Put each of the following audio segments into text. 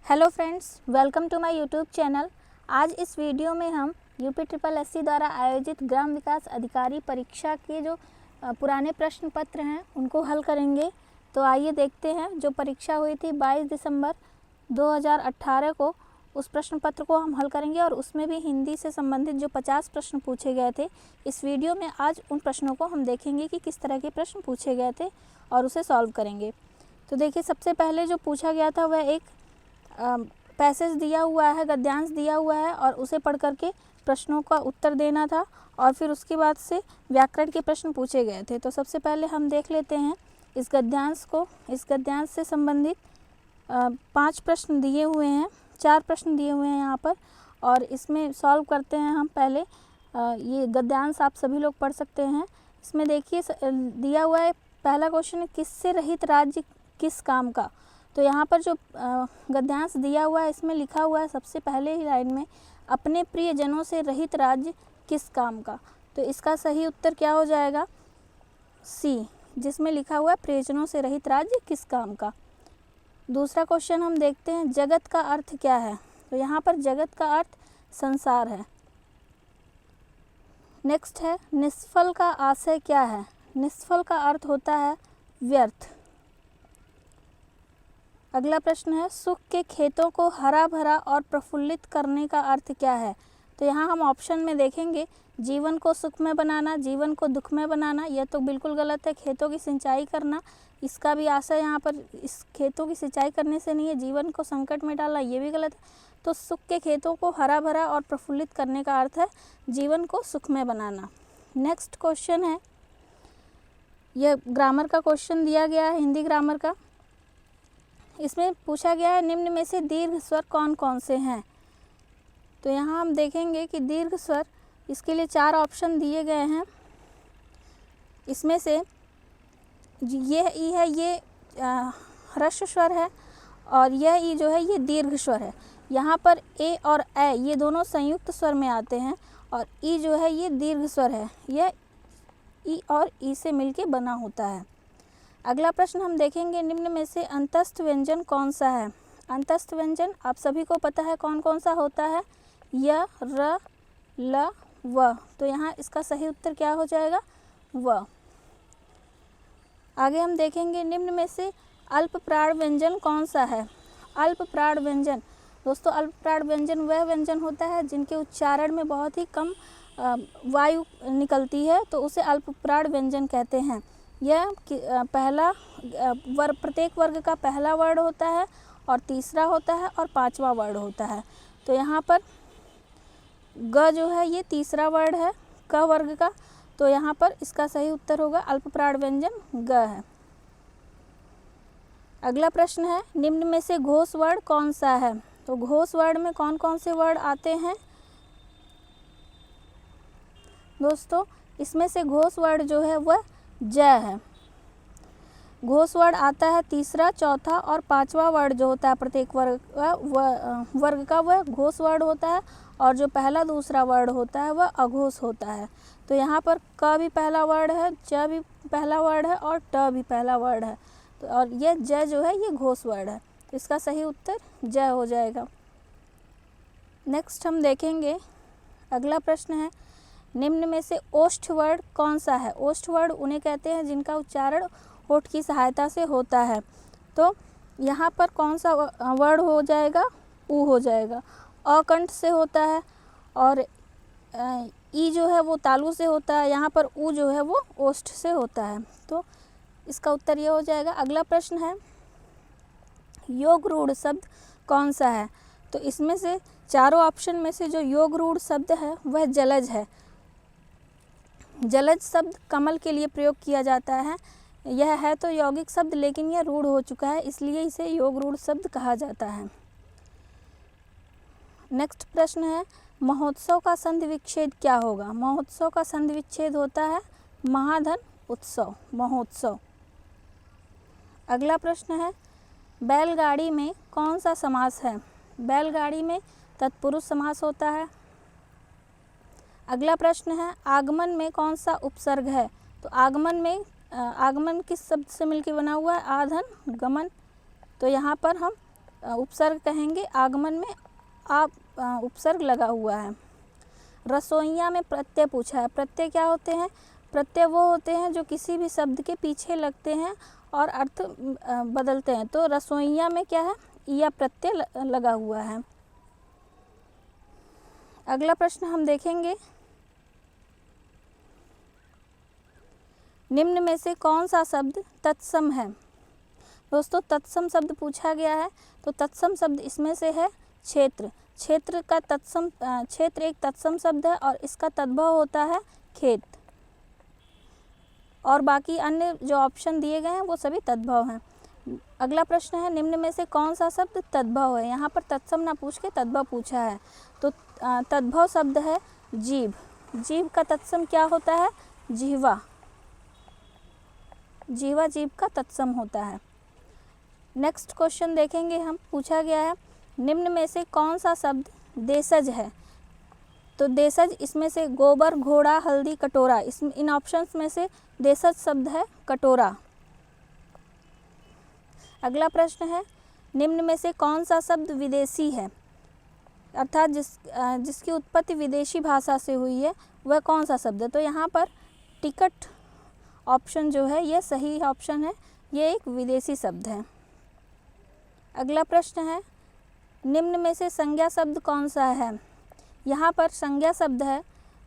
Hello friends, welcome to my YouTube channel. आज इस video में हम UPSSSC द्वारा आयोजित ग्राम विकास अधिकारी परीक्षा के जो पुराने प्रश्न पत्र हैं उनको हल करेंगे। तो आइए देखते हैं। जो परीक्षा हुई थी 22 दिसंबर 2018 को, उस प्रश्न पत्र को हम हल करेंगे और उसमें भी हिंदी से संबंधित जो 50 प्रश्न पूछे गए थे, इस वीडियो में आज उन प्रश्नों को हम देखेंगे कि किस तरह के प्रश्न पूछे गए थे और उसे सॉल्व करेंगे। तो देखिए, सबसे पहले जो पूछा गया था वह एक पैसेज दिया हुआ है, गद्यांश दिया हुआ है और उसे पढ़ करके प्रश्नों का उत्तर देना था और फिर उसके बाद से व्याकरण के प्रश्न पूछे गए थे। तो सबसे पहले हम देख लेते हैं इस गद्यांश को। इस गद्यांश से संबंधित 5 प्रश्न दिए हुए हैं, 4 प्रश्न दिए हुए हैं यहाँ पर और इसमें सॉल्व करते हैं हम। पहले ये गद्यांश आप सभी लोग पढ़ सकते हैं। इसमें देखिए दिया हुआ है, पहला क्वेश्चन है, किससे रहित राज्य किस काम का। तो यहाँ पर जो गद्यांश दिया हुआ है इसमें लिखा हुआ है सबसे पहले ही लाइन में, अपने प्रियजनों से रहित राज्य किस काम का। तो इसका सही उत्तर क्या हो जाएगा? सी, जिसमें लिखा हुआ है प्रियजनों से रहित राज्य किस काम का। दूसरा क्वेश्चन हम देखते हैं, जगत का अर्थ क्या है। तो यहाँ पर जगत का अर्थ संसार है। नेक्स्ट है, निष्फल का आशय क्या है। निष्फल का अर्थ होता है व्यर्थ। अगला प्रश्न है, सुख के खेतों को हरा भरा और प्रफुल्लित करने का अर्थ क्या है। तो यहाँ हम ऑप्शन में देखेंगे, जीवन को सुखमय बनाना, जीवन को दुखमय बनाना, यह तो बिल्कुल गलत है। खेतों की सिंचाई करना, इसका भी आशय यहाँ पर इस खेतों की सिंचाई करने से नहीं है, जीवन को संकट में डालना, ये भी गलत है। तो सुख के खेतों को हरा भरा और प्रफुल्लित करने का अर्थ है जीवन को सुखमय बनाना। नेक्स्ट क्वेश्चन है, यह ग्रामर का क्वेश्चन दिया गया है, हिंदी ग्रामर का। इसमें पूछा गया है, निम्न में से दीर्घ स्वर कौन कौन से हैं। तो यहाँ हम देखेंगे कि दीर्घ स्वर, इसके लिए 4 ऑप्शन दिए गए हैं। इसमें से यह ई है, ये ह्रस्व स्वर है और यह ई जो है ये दीर्घ स्वर है। यहाँ पर ए और ए ये दोनों संयुक्त स्वर में आते हैं और ई जो है ये दीर्घ स्वर है, यह ई और ई से मिलके बना होता है। अगला प्रश्न हम देखेंगे, निम्न में से अंतस्थ व्यंजन कौन सा है। अंतस्थ व्यंजन आप सभी को पता है कौन कौन सा होता है, य, र, ल, व। तो यहाँ इसका सही उत्तर क्या हो जाएगा? व। आगे हम देखेंगे, निम्न में से अल्प प्राण व्यंजन कौन सा है। अल्प प्राण व्यंजन, दोस्तों अल्प प्राण व्यंजन वह व्यंजन होता है जिनके उच्चारण में बहुत ही कम वायु निकलती है, तो उसे अल्प प्राण व्यंजन कहते हैं। यह पहला प्रत्येक वर्ग का पहला वर्ड होता है और तीसरा होता है और 5वां वर्ड होता है। तो यहाँ पर ग जो है ये तीसरा वर्ड है क वर्ग का, तो यहाँ पर इसका सही उत्तर होगा अल्प प्राण व्यंजन ग है। अगला प्रश्न है, निम्न में से घोष वर्ड कौन सा है। तो घोष वर्ड में कौन कौन से वर्ड आते हैं दोस्तों? इसमें से घोष वर्ड जो है वह ज है। घोष वर्ड आता है तीसरा, चौथा और 5वां वर्ड जो होता है प्रत्येक वर्ग का वह घोष वर्ड होता है और जो पहला दूसरा वर्ड होता है वह अघोष होता है। तो यहाँ पर क भी पहला वर्ड है, च भी पहला वर्ड है और ट भी पहला वर्ड है। तो और यह ज जो है ये घोष वर्ड है, तो इसका सही उत्तर ज हो जाएगा। नेक्स्ट हम देखेंगे, अगला प्रश्न है, निम्न में से ओष्ठ वर्ड कौन सा है। ओष्ठ वर्ड उन्हें कहते हैं जिनका उच्चारण होठ की सहायता से होता है। तो यहाँ पर कौन सा वर्ड हो जाएगा? ऊ हो जाएगा। अ कंठ से होता है और ई जो है वो तालु से होता है, यहाँ पर ऊ जो है वो ओष्ठ से होता है। तो इसका उत्तर ये हो जाएगा। अगला प्रश्न है, योग रूढ़ शब्द कौन सा है। तो इसमें से चारों ऑप्शन में से जो योग रूढ़ शब्द है वह जलज है। जलज शब्द कमल के लिए प्रयोग किया जाता है। यह है तो यौगिक शब्द लेकिन यह रूढ़ हो चुका है, इसलिए इसे योग रूढ़ शब्द कहा जाता है। नेक्स्ट प्रश्न है, महोत्सव का संधि विच्छेद क्या होगा। महोत्सव का संधि विच्छेद होता है महाधन उत्सव, महोत्सव। अगला प्रश्न है, बैलगाड़ी में कौन सा समास है। बैलगाड़ी में तत्पुरुष समास होता है। अगला प्रश्न है, आगमन में कौन सा उपसर्ग है। तो आगमन में आगमन किस शब्द से मिलकर बना हुआ है? आधन गमन। तो यहाँ पर हम उपसर्ग कहेंगे, आगमन में आप उपसर्ग लगा हुआ है। रसोइया में प्रत्यय पूछा है। प्रत्यय क्या होते हैं? प्रत्यय वो होते हैं जो किसी भी शब्द के पीछे लगते हैं और अर्थ बदलते हैं। तो रसोइया में क्या है? या प्रत्यय लगा हुआ है। अगला प्रश्न हम देखेंगे, निम्न में से कौन सा शब्द तत्सम है? दोस्तों, तत्सम शब्द पूछा गया है, तो तत्सम शब्द इसमें से है क्षेत्र। क्षेत्र का तत्सम क्षेत्र एक तत्सम शब्द है और इसका तद्भव होता है खेत, और बाकी अन्य जो ऑप्शन दिए गए हैं वो सभी तद्भव हैं। अगला प्रश्न है, निम्न में से कौन सा शब्द तद्भव है? यहाँ पर तत्सम ना पूछ के तद्भव पूछा है, तो तद्भव शब्द है जीभ। जीभ का तत्सम क्या होता है? जिह्वा। जिह्वा जीभ का तत्सम होता है। नेक्स्ट क्वेश्चन देखेंगे हम, पूछा गया है, निम्न में से कौन सा शब्द देशज है? तो देशज इसमें से गोबर, घोड़ा, हल्दी, कटोरा, इन ऑप्शंस में से देशज शब्द है कटोरा। अगला प्रश्न है, निम्न में से कौन सा शब्द विदेशी है? अर्थात जिसकी उत्पत्ति विदेशी भाषा से हुई है, वह कौन सा शब्द है? तो यहाँ पर टिकट ऑप्शन जो है ये सही ऑप्शन है, ये एक विदेशी शब्द है। अगला प्रश्न है, निम्न में से संज्ञा शब्द कौन सा है? यहाँ पर संज्ञा शब्द है,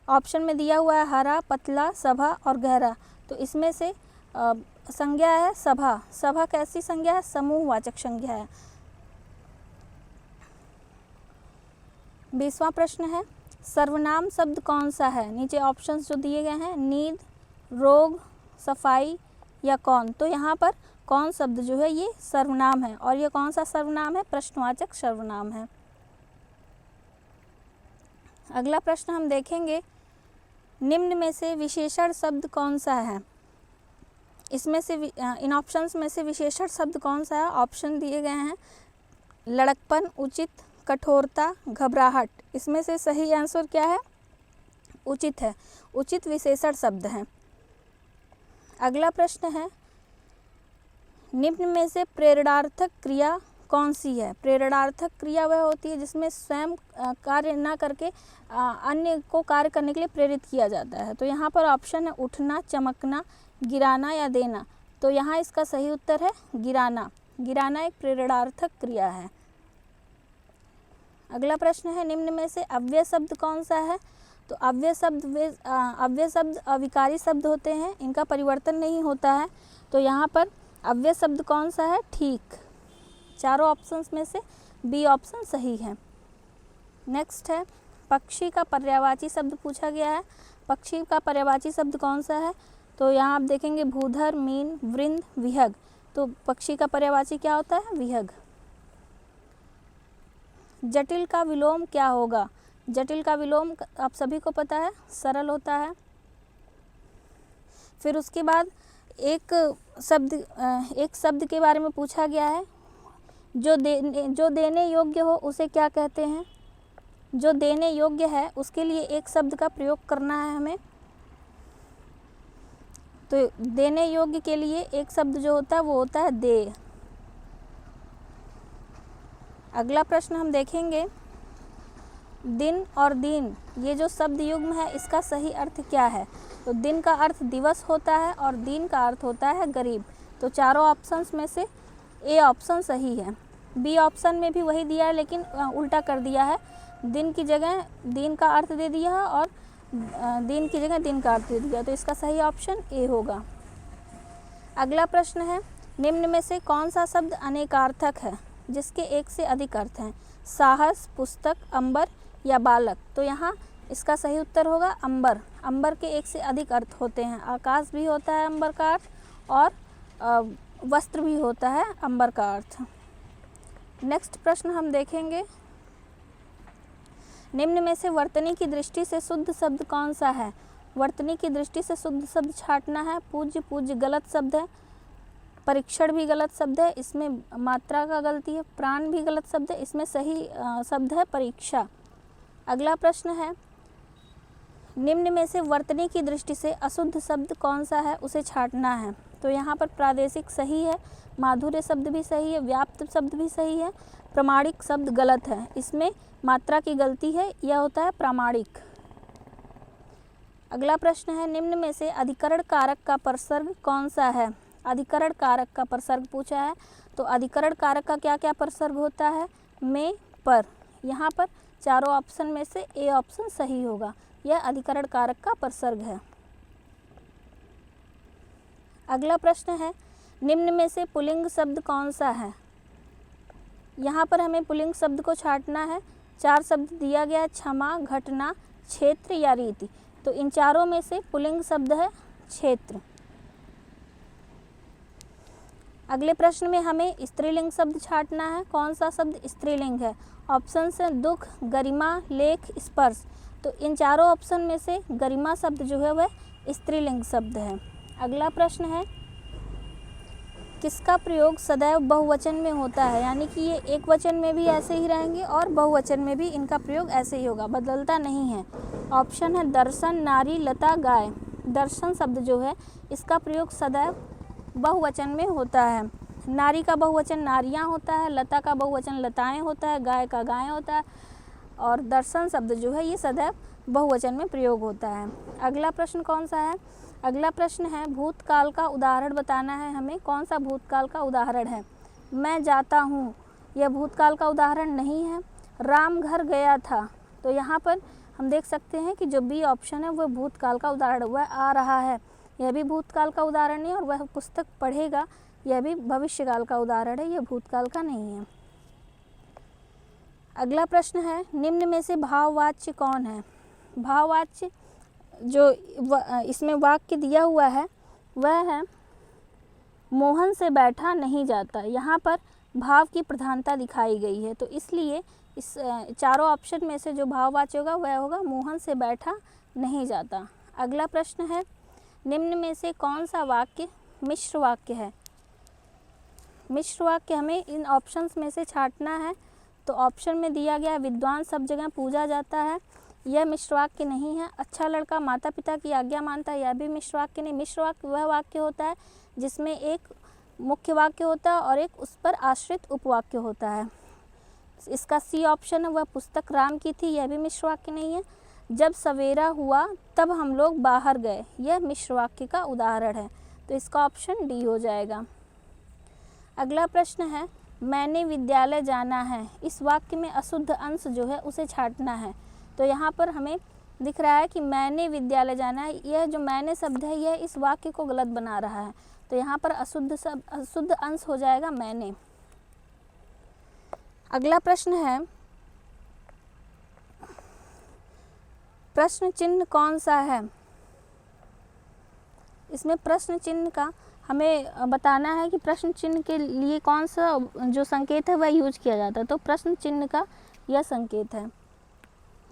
ऑप्शन में दिया हुआ है हरा, पतला, सभा और गहरा। तो इसमें से संज्ञा है सभा। सभा कैसी संज्ञा है? समूहवाचक संज्ञा है। 20वां प्रश्न है, सर्वनाम शब्द कौन सा है? नीचे ऑप्शंस जो दिए गए हैं, नींद, रोग, सफाई या कौन। तो यहाँ पर कौन शब्द जो है ये सर्वनाम है, और ये कौन सा सर्वनाम है? प्रश्नवाचक सर्वनाम है। अगला प्रश्न हम देखेंगे, निम्न में से विशेषण शब्द कौन सा है? इसमें से इन ऑप्शंस में से विशेषण शब्द कौन सा है? ऑप्शन दिए गए हैं, लड़कपन, उचित, कठोरता, घबराहट। इसमें से सही आंसर क्या है? उचित है। उचित विशेषण शब्द है। अगला प्रश्न है, निम्न में से प्रेरणार्थक क्रिया कौन सी है? प्रेरणार्थक क्रिया वह होती है जिसमें स्वयं कार्य ना करके अन्य को कार्य करने के लिए प्रेरित किया जाता है। तो यहाँ पर ऑप्शन है उठना, चमकना, गिराना या देना। तो यहाँ इसका सही उत्तर है गिराना। गिराना एक प्रेरणार्थक क्रिया है। अगला प्रश्न है, निम्न में से अव्यय शब्द कौन सा है? तो अव्यय शब्द अविकारी शब्द होते हैं, इनका परिवर्तन नहीं होता है। तो यहाँ पर अव्यय शब्द कौन सा है? ठीक। चारों ऑप्शंस में से बी ऑप्शन सही है। नेक्स्ट है, पक्षी का पर्यायवाची शब्द पूछा गया है। पक्षी का पर्यायवाची शब्द कौन सा है? तो यहाँ आप देखेंगे भूधर, मीन, वृंद, विहग। तो पक्षी का पर्यायवाची क्या होता है? विहग। जटिल का विलोम क्या होगा? जटिल का विलोम आप सभी को पता है, सरल होता है। फिर उसके बाद एक शब्द के बारे में पूछा गया है, जो देने योग्य हो उसे क्या कहते हैं? जो देने योग्य है उसके लिए एक शब्द का प्रयोग करना है हमें। तो देने योग्य के लिए एक शब्द जो होता है वो होता है दे। अगला प्रश्न हम देखेंगे, दिन और दीन, ये जो शब्द युग्म है इसका सही अर्थ क्या है? तो दिन का अर्थ दिवस होता है और दीन का अर्थ होता है गरीब। तो चारों ऑप्शंस में से ए ऑप्शन सही है। बी ऑप्शन में भी वही दिया है लेकिन उल्टा कर दिया है, दिन की जगह दीन का अर्थ दे दिया है और दीन की जगह दिन का अर्थ दे दिया। तो इसका सही ऑप्शन ए होगा। अगला प्रश्न है, निम्न में से कौन सा शब्द अनेकार्थक है जिसके एक से अधिक अर्थ हैं? साहस, पुस्तक, अंबर या बालक। तो यहाँ इसका सही उत्तर होगा अंबर। अंबर के एक से अधिक अर्थ होते हैं। आकाश भी होता है अंबर का अर्थ, और वस्त्र भी होता है अंबर का अर्थ। नेक्स्ट प्रश्न हम देखेंगे, निम्न में से वर्तनी की दृष्टि से शुद्ध शब्द कौन सा है? वर्तनी की दृष्टि से शुद्ध शब्द छांटना है। पूज्य गलत शब्द है। परीक्षण भी गलत शब्द है, इसमें मात्रा का गलती है। प्राण भी गलत शब्द है, इसमें सही शब्द है परीक्षा। अगला प्रश्न है, निम्न में से वर्तनी की दृष्टि से अशुद्ध शब्द कौन सा है? उसे छांटना है। तो यहाँ पर प्रादेशिक सही है, माधुर्य शब्द भी सही है, व्याप्त शब्द भी सही है, प्रामाणिक शब्द गलत है। इसमें मात्रा की गलती है, यह होता है प्रामाणिक। अगला प्रश्न है, निम्न में से अधिकरण कारक का प्रसर्ग कौन सा है? अधिकरण कारक का प्रसर्ग पूछा है, तो अधिकरण कारक का क्या क्या प्रसर्ग होता है? में, पर। यहाँ पर चारों ऑप्शन में से ए ऑप्शन सही होगा, यह अधिकरण कारक का प्रसर्ग है। अगला प्रश्न है, निम्न में से पुल्लिंग शब्द कौन सा है? यहाँ पर हमें पुल्लिंग शब्द को छांटना है। 4 शब्द दिया गया है, क्षमा, घटना, क्षेत्र या रीति। तो इन चारों में से पुल्लिंग शब्द है क्षेत्र। अगले प्रश्न में हमें स्त्रीलिंग शब्द छांटना है। कौन सा शब्द स्त्रीलिंग है? ऑप्शन से दुख, गरिमा, लेख, स्पर्श। तो इन चारों ऑप्शन में से गरिमा शब्द जो है वह स्त्रीलिंग शब्द है। अगला प्रश्न है, किसका प्रयोग सदैव बहुवचन में होता है? यानी कि ये एक वचन में भी ऐसे ही रहेंगे और बहुवचन में भी इनका प्रयोग ऐसे ही होगा, बदलता नहीं है। ऑप्शन है दर्शन, नारी, लता, गाय। दर्शन शब्द जो है इसका प्रयोग सदैव बहुवचन में होता है। नारी का बहुवचन नारियां होता है, लता का बहुवचन लताएं होता है, गाय का गायें होता है, और दर्शन शब्द जो है ये सदैव बहुवचन में प्रयोग होता है। अगला प्रश्न कौन सा है? अगला प्रश्न है, भूतकाल का उदाहरण बताना है हमें। कौन सा भूतकाल का उदाहरण है? मैं जाता हूँ, यह भूतकाल का उदाहरण नहीं है। राम घर गया था, तो यहाँ पर हम देख सकते हैं कि जो बी ऑप्शन है वह भूतकाल का उदाहरण वह आ रहा है, यह भी भूतकाल का उदाहरण है। और वह पुस्तक पढ़ेगा, यह भी भविष्यकाल का उदाहरण है, यह भूतकाल का नहीं है। अगला प्रश्न है, निम्न में से भाववाच्य कौन है? भाववाच्य जो इसमें वाक्य दिया हुआ है वह है मोहन से बैठा नहीं जाता। यहाँ पर भाव की प्रधानता दिखाई गई है, तो इसलिए इस चारों ऑप्शन में से जो भाववाच्य होगा वह होगा मोहन से बैठा नहीं जाता। अगला प्रश्न है, निम्न में से कौन सा वाक्य मिश्र वाक्य है? मिश्र वाक्य हमें इन ऑप्शंस में से छांटना है। तो ऑप्शन में दिया गया है विद्वान सब जगह पूजा जाता है, यह मिश्र वाक्य नहीं है। अच्छा लड़का माता पिता की आज्ञा मानता है, यह भी मिश्र वाक्य नहीं। मिश्र वाक्य वह वाक्य होता है जिसमें एक मुख्य वाक्य होता है और एक उस पर आश्रित उपवाक्य होता है। इसका सी ऑप्शन है, वह पुस्तक राम की थी, यह भी मिश्र वाक्य नहीं है। जब सवेरा हुआ तब हम लोग बाहर गए, यह मिश्र वाक्य का उदाहरण है, तो इसका ऑप्शन डी हो जाएगा। अगला प्रश्न है, मैंने विद्यालय जाना है। इस वाक्य में अशुद्ध अंश जो है उसे छांटना है। तो यहाँ पर हमें दिख रहा है कि मैंने विद्यालय जाना है, यह जो मैंने शब्द है यह इस वाक्य को गलत बना रहा है, तो यहाँ पर अशुद्ध अंश हो जाएगा मैंने। अगला प्रश्न है, प्रश्न चिन्ह कौन सा है? इसमें प्रश्न चिन्ह का हमें बताना है कि प्रश्न चिन्ह के लिए कौन सा जो संकेत है वह यूज किया जाता है। तो प्रश्न चिन्ह का यह संकेत है,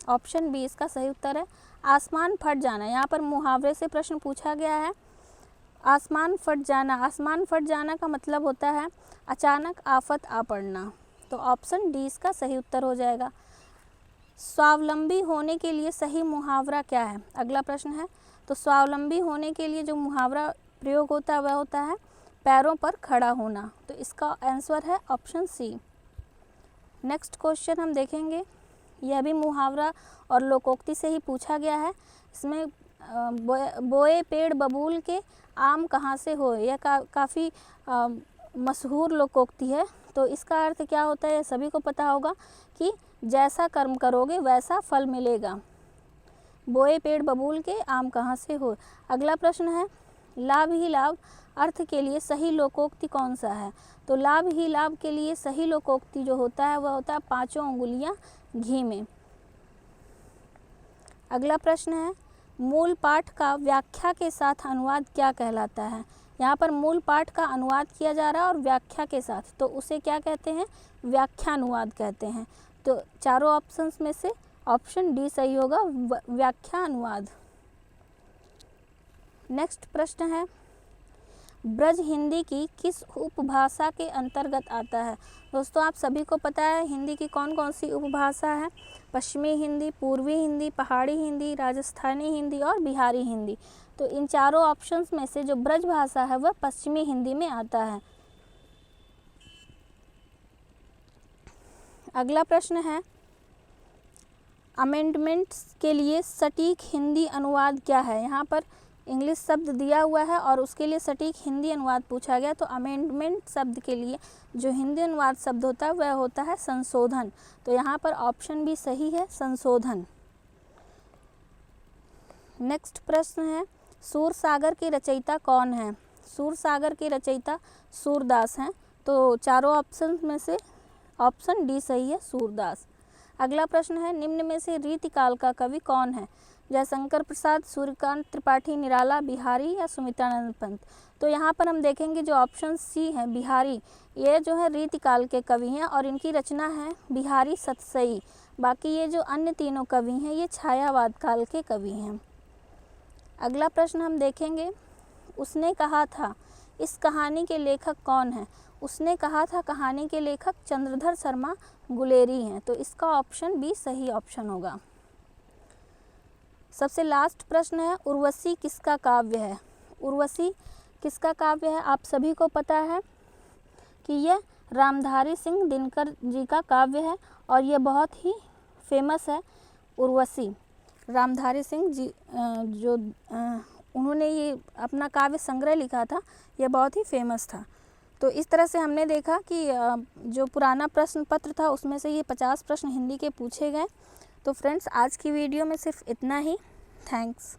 ऑप्शन बी इसका सही उत्तर है। आसमान फट जाना, यहाँ पर मुहावरे से प्रश्न पूछा गया है। आसमान फट जाना, आसमान फट जाना का मतलब होता है अचानक आफत आ पड़ना, तो ऑप्शन डी इसका सही उत्तर हो जाएगा। स्वावलंबी होने के लिए सही मुहावरा क्या है? अगला प्रश्न है, तो स्वावलंबी होने के लिए जो मुहावरा प्रयोग होता है वह होता है पैरों पर खड़ा होना, तो इसका आंसर है ऑप्शन सी। नेक्स्ट क्वेश्चन हम देखेंगे, यह भी मुहावरा और लोकोक्ति से ही पूछा गया है। इसमें बोए पेड़ बबूल के आम कहाँ से हो, यह काफ़ी मशहूर लोकोक्ति है। तो इसका अर्थ क्या होता है, यह सभी को पता होगा कि जैसा कर्म करोगे वैसा फल मिलेगा। बोए पेड़ बबूल के आम कहाँ से हो। अगला प्रश्न है, लाभ ही लाभ अर्थ के लिए सही लोकोक्ति कौन सा है? तो लाभ ही लाभ के लिए सही लोकोक्ति जो होता है वह होता है पांचों उंगलियां घी में। अगला प्रश्न है, मूल पाठ का व्याख्या के साथ अनुवाद क्या कहलाता है? यहाँ पर मूल पाठ का अनुवाद किया जा रहा है और व्याख्या के साथ, तो उसे क्या कहते हैं? व्याख्यानुवाद कहते हैं। तो चारों ऑप्शंस में से ऑप्शन डी सही होगा, व्याख्या अनुवाद। नेक्स्ट प्रश्न है, ब्रज हिंदी की किस उपभाषा के अंतर्गत आता है? दोस्तों आप सभी को पता है हिंदी की कौन कौन सी उपभाषा है। पश्चिमी हिंदी, पूर्वी हिंदी, पहाड़ी हिंदी, राजस्थानी हिंदी और बिहारी हिंदी। तो इन चारों ऑप्शंस में से जो ब्रज भाषा है वह पश्चिमी हिंदी में आता है। अगला प्रश्न है, अमेंडमेंट्स के लिए सटीक हिंदी अनुवाद क्या है। यहाँ पर इंग्लिश शब्द दिया हुआ है और उसके लिए सटीक हिंदी अनुवाद पूछा गया। तो अमेंडमेंट शब्द के लिए जो हिंदी अनुवाद शब्द होता है वह होता है संशोधन। तो यहाँ पर ऑप्शन भी सही है, संशोधन। नेक्स्ट प्रश्न है, सूरसागर के रचयिता कौन है। सूरसागर के रचयिता सूरदास हैं। तो चारों ऑप्शन में से ऑप्शन डी सही है, सूरदास। अगला प्रश्न है, निम्न में से रीतिकाल का कवि कौन है। जयशंकर प्रसाद, सूर्यकांत त्रिपाठी निराला, बिहारी या सुमित्रानंद पंत। तो यहाँ पर हम देखेंगे जो ऑप्शन सी है बिहारी, ये जो है रीतिकाल के कवि हैं और इनकी रचना है बिहारी सतसई। बाकी ये जो अन्य तीनों कवि हैं ये छायावाद काल के कवि हैं। अगला प्रश्न हम देखेंगे, उसने कहा था, इस कहानी के लेखक कौन है। उसने कहा था कहानी के लेखक चंद्रधर शर्मा गुलेरी हैं। तो इसका ऑप्शन बी सही ऑप्शन होगा। सबसे लास्ट प्रश्न है, उर्वशी किसका काव्य है। उर्वशी किसका काव्य है। आप सभी को पता है कि यह रामधारी सिंह दिनकर जी का काव्य है और यह बहुत ही फेमस है। उर्वशी रामधारी सिंह जी जो उन्होंने ये अपना काव्य संग्रह लिखा था, यह बहुत ही फेमस था। तो इस तरह से हमने देखा कि जो पुराना प्रश्न पत्र था उसमें से ये 50 प्रश्न हिंदी के पूछे गए। तो फ्रेंड्स, आज की वीडियो में सिर्फ इतना ही। थैंक्स।